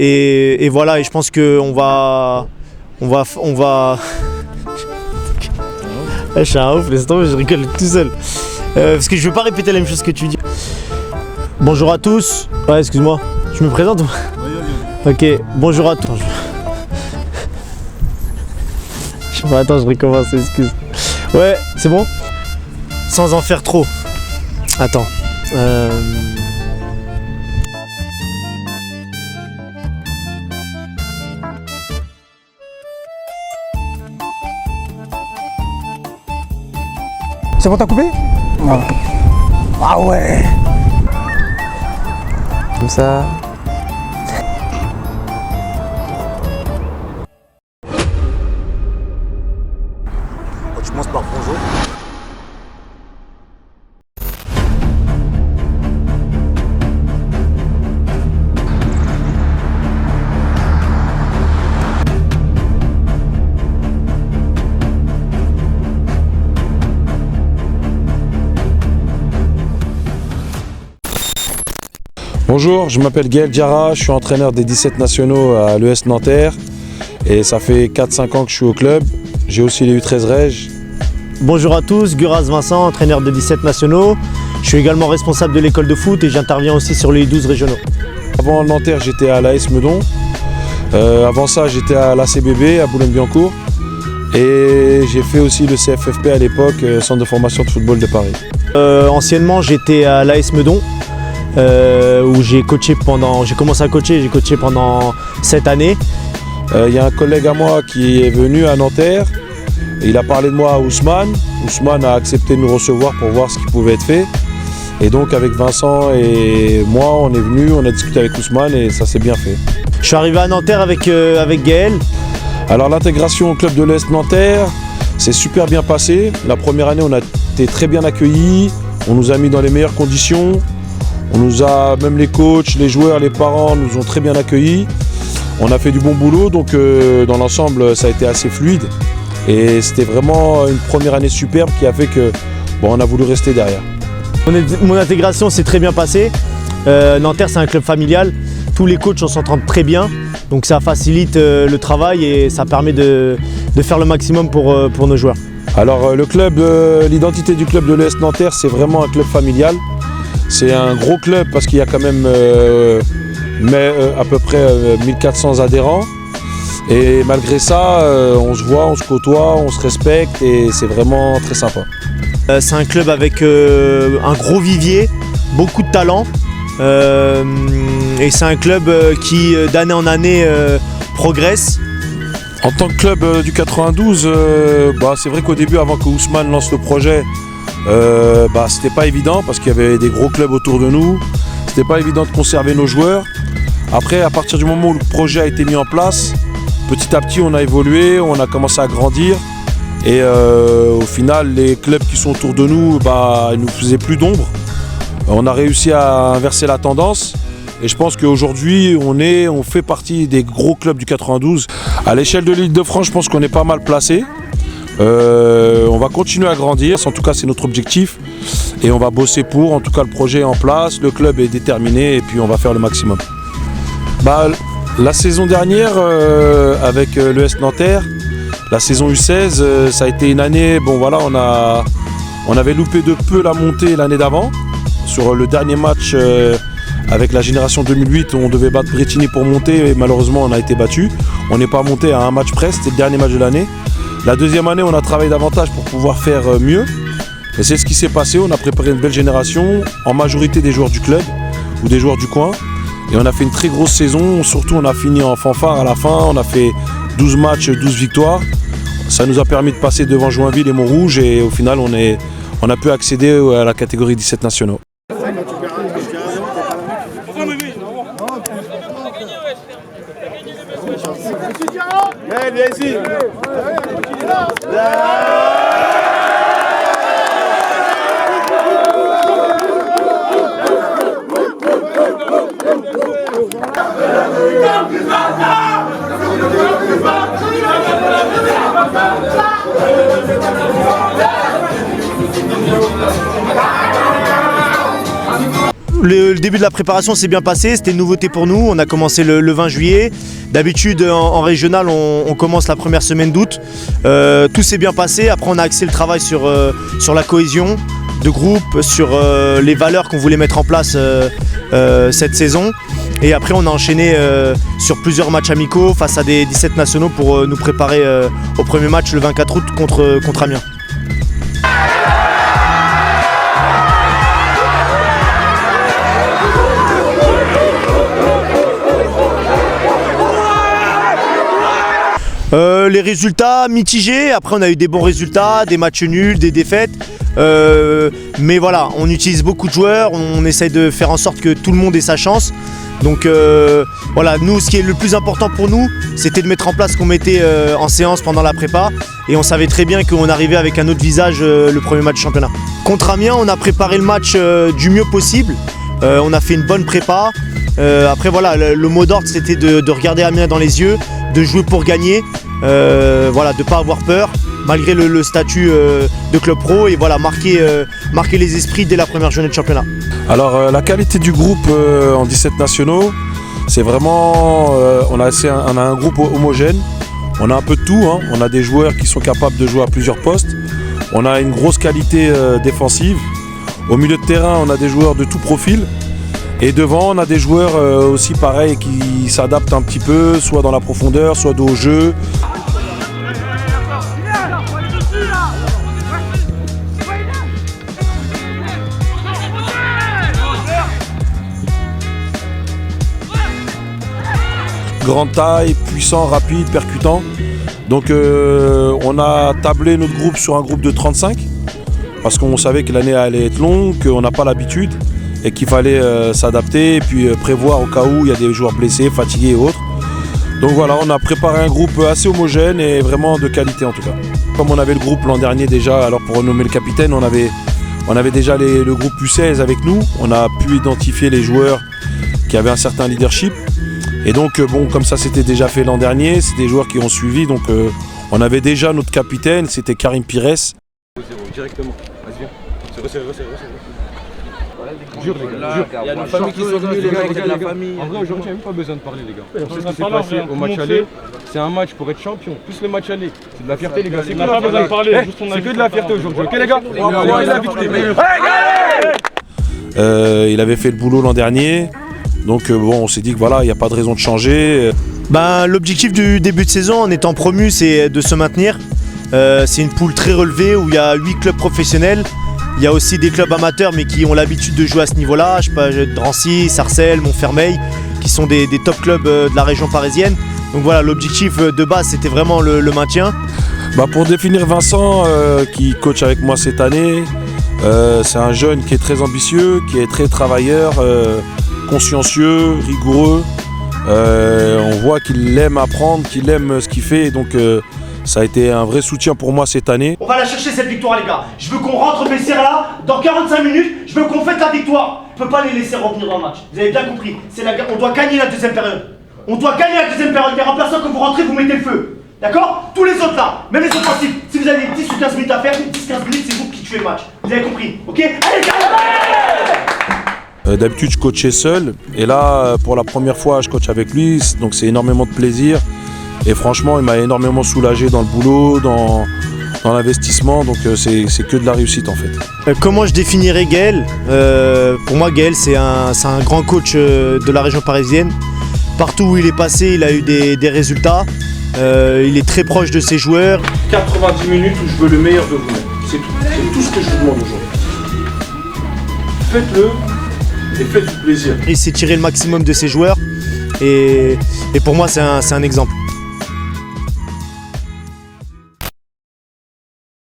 Et voilà, et je pense qu'on va... Je suis un ouf, laisse tomber, je rigole tout seul. Parce que je veux pas répéter la même chose que tu dis. Bonjour à tous. Ouais, excuse-moi. Je me présente ou... Ok, bonjour à tous. Attends, je recommence, excuse. Ouais, c'est bon? Sans en faire trop. Attends. C'est bon, t'as coupé? Non. Ah ouais. Comme ça. Tu commences par bonjour. Bonjour, je m'appelle Gaël Diarra, je suis entraîneur des 17 nationaux à l'ES Nanterre et ça fait 4-5 ans que je suis au club. J'ai aussi les U13 Reg. Bonjour à tous, Guras Vincent, entraîneur des 17 nationaux. Je suis également responsable de l'école de foot et j'interviens aussi sur les 12 régionaux. Avant Nanterre, j'étais à l'AS Meudon. Avant ça, j'étais à l'ACBB, à Boulogne-Billancourt. Et j'ai fait aussi le CFFP à l'époque, Centre de formation de football de Paris. Anciennement, j'étais à l'AS Meudon. Où j'ai commencé à coacher, j'ai coaché pendant 7 années. Il y a un collègue à moi qui est venu à Nanterre, il a parlé de moi à Ousmane. Ousmane a accepté de nous recevoir pour voir ce qui pouvait être fait. Et donc avec Vincent et moi, on est venu, on a discuté avec Ousmane et ça s'est bien fait. Je suis arrivé à Nanterre avec Gaël. Alors l'intégration au club de l'Est Nanterre, c'est super bien passé. La première année, on a été très bien accueillis, on nous a mis dans les meilleures conditions. On nous a, même les coachs, les joueurs, les parents nous ont très bien accueillis. On a fait du bon boulot, donc dans l'ensemble, ça a été assez fluide. Et c'était vraiment une première année superbe qui a fait que on a voulu rester derrière. Mon intégration s'est très bien passée. Nanterre, c'est un club familial. Tous les coachs, on s'entend très bien. Donc ça facilite le travail et ça permet de faire le maximum pour nos joueurs. Alors le club, l'identité du club de l'ES Nanterre, c'est vraiment un club familial. C'est un gros club parce qu'il y a quand même à peu près 1400 adhérents. Et malgré ça, on se voit, on se côtoie, on se respecte et c'est vraiment très sympa. C'est un club avec un gros vivier, beaucoup de talent. Et c'est un club qui, d'année en année, progresse. En tant que club du 92, c'est vrai qu'au début, avant que Ousmane lance le projet, c'était pas évident parce qu'il y avait des gros clubs autour de nous. C'était pas évident de conserver nos joueurs. Après, à partir du moment où le projet a été mis en place, petit à petit on a évolué, on a commencé à grandir. Et au final, les clubs qui sont autour de nous, ils nous faisaient plus d'ombre. On a réussi à inverser la tendance. Et je pense qu'aujourd'hui, on fait partie des gros clubs du 92. À l'échelle de l'Île-de-France, je pense qu'on est pas mal placé. On va continuer à grandir, en tout cas c'est notre objectif et on va bosser pour, en tout cas le projet est en place, le club est déterminé et puis on va faire le maximum. La saison dernière avec l'ES Nanterre, la saison U16, ça a été une année, on avait loupé de peu la montée l'année d'avant. Sur le dernier match avec la génération 2008, on devait battre Bretigny pour monter et malheureusement on a été battu. On n'est pas monté à un match près, c'était le dernier match de l'année. La deuxième année, on a travaillé davantage pour pouvoir faire mieux. Et c'est ce qui s'est passé. On a préparé une belle génération, en majorité des joueurs du club ou des joueurs du coin. Et on a fait une très grosse saison. Surtout, on a fini en fanfare à la fin. On a fait 12 matchs, 12 victoires. Ça nous a permis de passer devant Joinville et Montrouge. Et au final, on a pu accéder à la catégorie 17 nationaux. Le début de la préparation s'est bien passé, c'était une nouveauté pour nous. On a commencé le 20 juillet. D'habitude en régional on commence la première semaine d'août. Tout s'est bien passé. Après on a axé le travail sur la cohésion de groupe, sur les valeurs qu'on voulait mettre en place cette saison. Et après on a enchaîné sur plusieurs matchs amicaux face à des 17 nationaux pour nous préparer au premier match le 24 août contre Amiens. Les résultats mitigés, après on a eu des bons résultats, des matchs nuls, des défaites. Mais voilà, on utilise beaucoup de joueurs, on essaye de faire en sorte que tout le monde ait sa chance. Donc voilà, nous ce qui est le plus important pour nous, c'était de mettre en place ce qu'on mettait en séance pendant la prépa. Et on savait très bien qu'on arrivait avec un autre visage le premier match du championnat. Contre Amiens, on a préparé le match du mieux possible. On a fait une bonne prépa. Après voilà, le mot d'ordre c'était de regarder Amiens dans les yeux, de jouer pour gagner, voilà, de ne pas avoir peur malgré le statut de club pro et voilà, marquer les esprits dès la première journée de championnat. Alors la qualité du groupe en 17 nationaux, c'est vraiment, on a un groupe homogène, on a un peu de tout, hein. On a des joueurs qui sont capables de jouer à plusieurs postes, on a une grosse qualité défensive, au milieu de terrain on a des joueurs de tout profil. Et devant, on a des joueurs aussi pareils qui s'adaptent un petit peu, soit dans la profondeur, soit au jeu. Grande taille, puissant, rapide, percutant. Donc on a tablé notre groupe sur un groupe de 35 parce qu'on savait que l'année allait être longue, qu'on n'a pas l'habitude. Et qu'il fallait s'adapter et puis prévoir au cas où il y a des joueurs blessés, fatigués et autres. Donc voilà, on a préparé un groupe assez homogène et vraiment de qualité en tout cas. Comme on avait le groupe l'an dernier déjà, alors pour renommer le capitaine, on avait déjà le groupe U16 avec nous. On a pu identifier les joueurs qui avaient un certain leadership. Et donc bon, comme ça c'était déjà fait l'an dernier, c'est des joueurs qui ont suivi. Donc on avait déjà notre capitaine, c'était Karim Pires. Directement, vas-y viens. C'est jure les gars, jure. Il y a nos familles qui sont venues, les mecs, il y a de la famille. En vrai, aujourd'hui, il n'y a même pas besoin de parler, les gars. On sait ce qui s'est passé au match aller. C'est un match pour être champion. Plus le match aller. C'est de la fierté, les gars. C'est pas besoin de parler. C'est que de la fierté aujourd'hui. Ok, les gars? Il avait fait le boulot l'an dernier. Donc bon, on s'est dit que voilà, il n'y a pas de raison de changer. L'objectif du début de saison en étant promu, c'est de se maintenir. C'est une poule très relevée où il y a 8 clubs professionnels. Il y a aussi des clubs amateurs mais qui ont l'habitude de jouer à ce niveau-là, je sais pas, Drancy, Sarcelles, Montfermeil, qui sont des top clubs de la région parisienne. Donc voilà, l'objectif de base c'était vraiment le maintien. Pour définir Vincent, qui coach avec moi cette année, c'est un jeune qui est très ambitieux, qui est très travailleur, consciencieux, rigoureux. On voit qu'il aime apprendre, qu'il aime ce qu'il fait, donc ça a été un vrai soutien pour moi cette année. On va la chercher cette victoire les gars. Je veux qu'on rentre Bessères là, dans 45 minutes, je veux qu'on fête la victoire. On ne peut pas les laisser revenir dans le match. Vous avez bien compris, on doit gagner la deuxième période. On doit gagner la deuxième période. Les remplaçants, quand vous rentrez, vous mettez le feu. D'accord? Tous les autres là, même les offensifs, si vous avez 10 ou 15 minutes à faire, 10-15 minutes, c'est vous qui tuez le match. Vous avez compris, ok? Allez, D'habitude je coachais seul et là pour la première fois je coach avec lui, donc c'est énormément de plaisir et franchement il m'a énormément soulagé dans le boulot, dans l'investissement, donc c'est que de la réussite en fait. Comment je définirais Gaël? Pour moi Gaël c'est un grand coach de la région parisienne. Partout où il est passé il a eu des résultats, il est très proche de ses joueurs. 90 minutes où je veux le meilleur de vous-même, c'est tout ce que je vous demande aujourd'hui. Faites-le. Et faites du plaisir. Il s'est tiré le maximum de ses joueurs et pour moi c'est un exemple.